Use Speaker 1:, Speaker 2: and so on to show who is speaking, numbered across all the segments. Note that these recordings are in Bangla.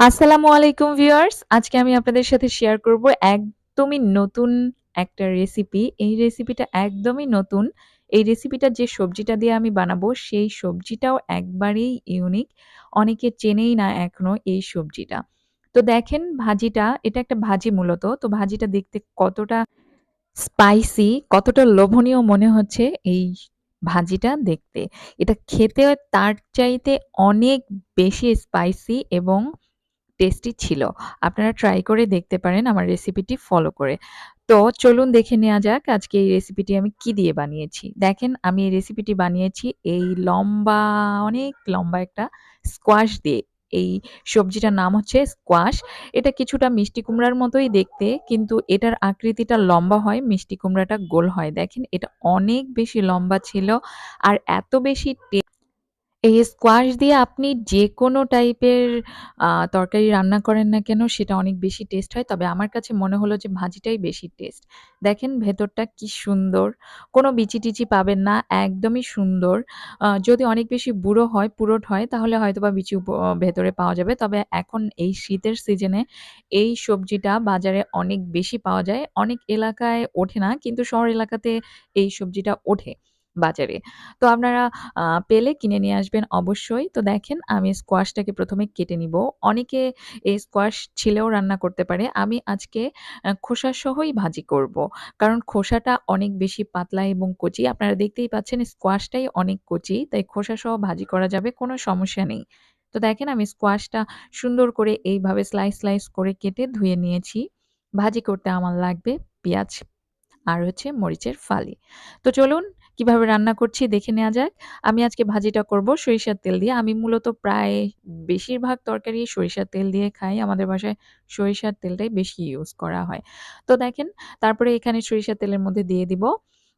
Speaker 1: আসসালামু আলাইকুম ভিউয়ার্স। আজকে আমি আপনাদের সাথে শেয়ার করব একদমই নতুন একটা রেসিপি। এই রেসিপিটা একদমই নতুন। এই রেসিপিটা যে সবজিটা দিয়ে আমি বানাবো সেই সবজিটাও একবারেই ইউনিক। অনেকে চেনেই না এখনো এই সবজিটা। তো দেখেন ভাজিটা, এটা একটা ভাজি মূলত। তো ভাজিটা দেখতে কতটা স্পাইসি, কতটা লোভনীয় মনে হচ্ছে এই ভাজিটা দেখতে। এটা খেতে তার চাইতে অনেক বেশি স্পাইসি এবং টেস্টি ছিল। আপনারা ট্রাই করে দেখতে পারেন আমার রেসিপিটি ফলো করে। তো চলুন দেখে নেওয়া যাক আজকে এই রেসিপিটি আমি কি দিয়ে বানিয়েছি। দেখেন আমি এই রেসিপিটি বানিয়েছি এই লম্বা, অনেক লম্বা একটা স্কোয়াশ দিয়ে। এই সবজিটার নাম হচ্ছে স্কোয়াশ। এটা কিছুটা মিষ্টি কুমড়ার মতোই দেখতে, কিন্তু এটার আকৃতিটা লম্বা হয়, মিষ্টি কুমড়াটা গোল হয়। দেখেন এটা অনেক বেশি লম্বা ছিল আর এত বেশি এই স্কোয়াশ দিয়ে আপনি যেকোনো টাইপের তরকারি রান্না করেন না কেন সেটা অনেক বেশি টেস্ট হয়। তবে আমার কাছে মনে হলো যে ভাজিটাই বেশি টেস্ট। দেখেন ভেতরটা কি সুন্দর। কোনো বিচি-টিচি পাবেন না। একদমই সুন্দর। যদি অনেক বেশি বুড়ো হয়, পুরট হয় তাহলে হয়তোবা বিচি ভেতরে পাওয়া যাবে। তবে এখন এই শীতের সিজনে এই সবজিটা বাজারে অনেক বেশি পাওয়া যায়। অনেক এলাকায় ওঠে না, কিন্তু শহর এলাকাতে এই সবজিটা ওঠে বাজারে। তো আপনারা পেলে কিনে নিয়ে আসবেন অবশ্যই। তো দেখেন আমি স্কোয়াশটাকে ১ম এ কেটে নিব। অনেকে এই স্কোয়াশ ছিলেও রান্না করতে পারে। আমি আজকে খোসা সহই ভাজি করব। কারণ খোসাটা অনেক বেশি পাতলা এবং কচি। আপনারা দেখতেই পাচ্ছেন স্কোয়াশটাই অনেক কচি। তাই খোসা সহ ভাজি করা যাবে, কোনো সমস্যা নেই। তো দেখেন আমি স্কোয়াশটা সুন্দর করে এইভাবে স্লাইস করে কেটে ধুয়ে নিয়েছি। ভাজি করতে আমার লাগবে পেঁয়াজ আর হচ্ছে মরিচের ফালি। তো চলুন কিভাবে রান্না করছি দেখে নেওয়া যাক। আমি আজকে ভাজিটা করব সরিষার তেল দিয়ে। আমি মূলত প্রায় বেশিরভাগ তরকারি সরিষার তেল দিয়ে খাই। আমাদের বাসায় সরিষার তেলটাই বেশি ইউজ করা হয়। তো দেখেন তারপরে এখানে সরিষার তেলের মধ্যে দিয়ে দিব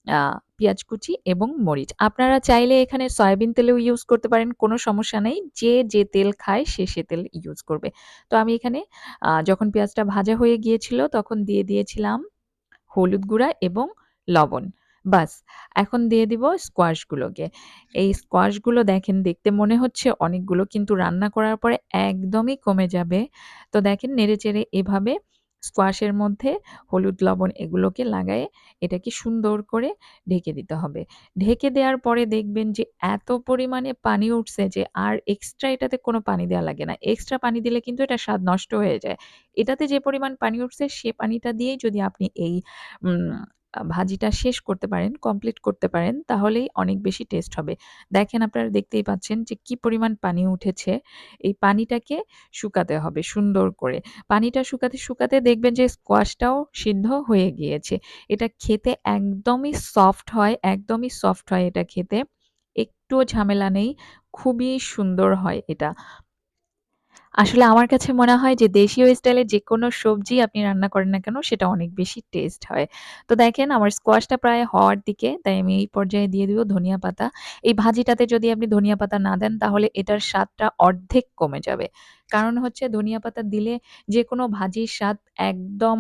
Speaker 1: আ পেঁয়াজ কুচি এবং মরিচ। আপনারা চাইলে এখানে সয়াবিন তেলেও ইউজ করতে পারেন, কোনো সমস্যা নেই। যে তেল খায় সে তেল ইউজ করবে। তো আমি এখানে যখন পেঁয়াজটা ভাজা হয়ে গিয়েছিল তখন দিয়ে দিয়েছিলাম হলুদ গুঁড়া এবং লবণ। বাস! এখন দিয়ে দিব স্কোয়াশগুলোকে। এই স্কোয়াশগুলো দেখেন দেখতে মনে হচ্ছে অনেকগুলো, কিন্তু রান্না করার পরে একদমই কমে যাবে। তো দেখেন নেড়েচেড়ে এভাবে স্কোয়াশের মধ্যে হলুদ, লবণ এগুলোকে লাগায়ে এটাকে সুন্দর করে ঢেকে দিতে হবে। ঢেকে দেওয়ার পরে দেখবেন যে এত পরিমাণে পানি উঠছে যে আর এক্সট্রা এটাতে কোনো পানি দেওয়া লাগে না। এক্সট্রা পানি দিলে কিন্তু এটার স্বাদ নষ্ট হয়ে যায়। এটাতে যে পরিমাণ পানি উঠছে সে পানিটা দিয়েই যদি আপনি এই উম ভাজিটা শেষ করতে পারেন, কমপ্লিট করতে পারেন তাহলেই অনেক বেশি টেস্ট হবে। দেখেন আপনারা দেখতেই পাচ্ছেন যে কি পরিমাণ পানি উঠেছে। এই পানিটাকে শুকাতে হবে সুন্দর করে। পানিটা শুকাতে দেখবেন যে স্কোয়াশটাও সিদ্ধ হয়ে গিয়েছে। এটা খেতে একদমই সফট হয় এটা খেতে। একটুও ঝামেলা নেই। খুবই সুন্দর হয় এটা। আসলে আমার কাছে মনে হয় যে দেশীয় স্টাইলে যেকোনো সবজি আপনি রান্না করেন না কেন সেটা অনেক বেশি টেস্ট হয়। তো দেখেন আমার স্কোয়াশটা প্রায় হওয়ার দিকে, তাই আমি এই পর্যায়ে দিয়ে দিব ধনিয়া পাতা। এই ভাজিটাতে যদি আপনি ধনিয়া পাতা না দেন তাহলে এটার স্বাদটা অর্ধেক কমে যাবে। কারণ হচ্ছে ধনিয়া পাতা দিলে যেকোনো ভাজির স্বাদ একদম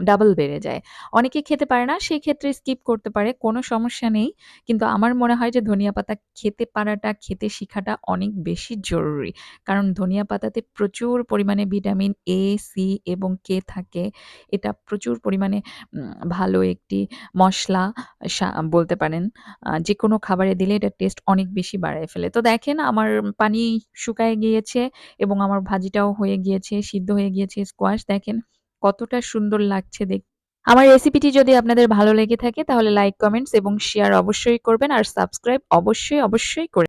Speaker 1: ডাবল বেড়ে যায়। অনেকে খেতে পারে না, সেক্ষেত্রে স্কিপ করতে পারে, কোনো সমস্যা নেই। কিন্তু আমার মনে হয় যে ধনিয়া পাতা খেতে পারাটা, খেতে শিখাটা অনেক বেশি জরুরি। কারণ ধনিয়া পাতাতে প্রচুর পরিমাণে ভিটামিন এ, সি এবং কে থাকে। এটা প্রচুর পরিমাণে ভালো একটি মসলা বলতে পারেন। যেকোনো খাবারে দিলে এটার টেস্ট অনেক বেশি বাড়ায় ফেলে। তো দেখেন আমার পানি শুকায় গিয়েছে এবং আমার ভাজিটাও হয়ে গিয়েছে, সিদ্ধ হয়ে গিয়েছে স্কোয়াশ। দেখেন কতটা সুন্দর লাগছে আমার রেসিপিটি যদি আপনাদের ভালো লেগে থাকে তাহলে লাইক, কমেন্টস এবং শেয়ার অবশ্যই করবেন আর সাবস্ক্রাইব অবশ্যই করে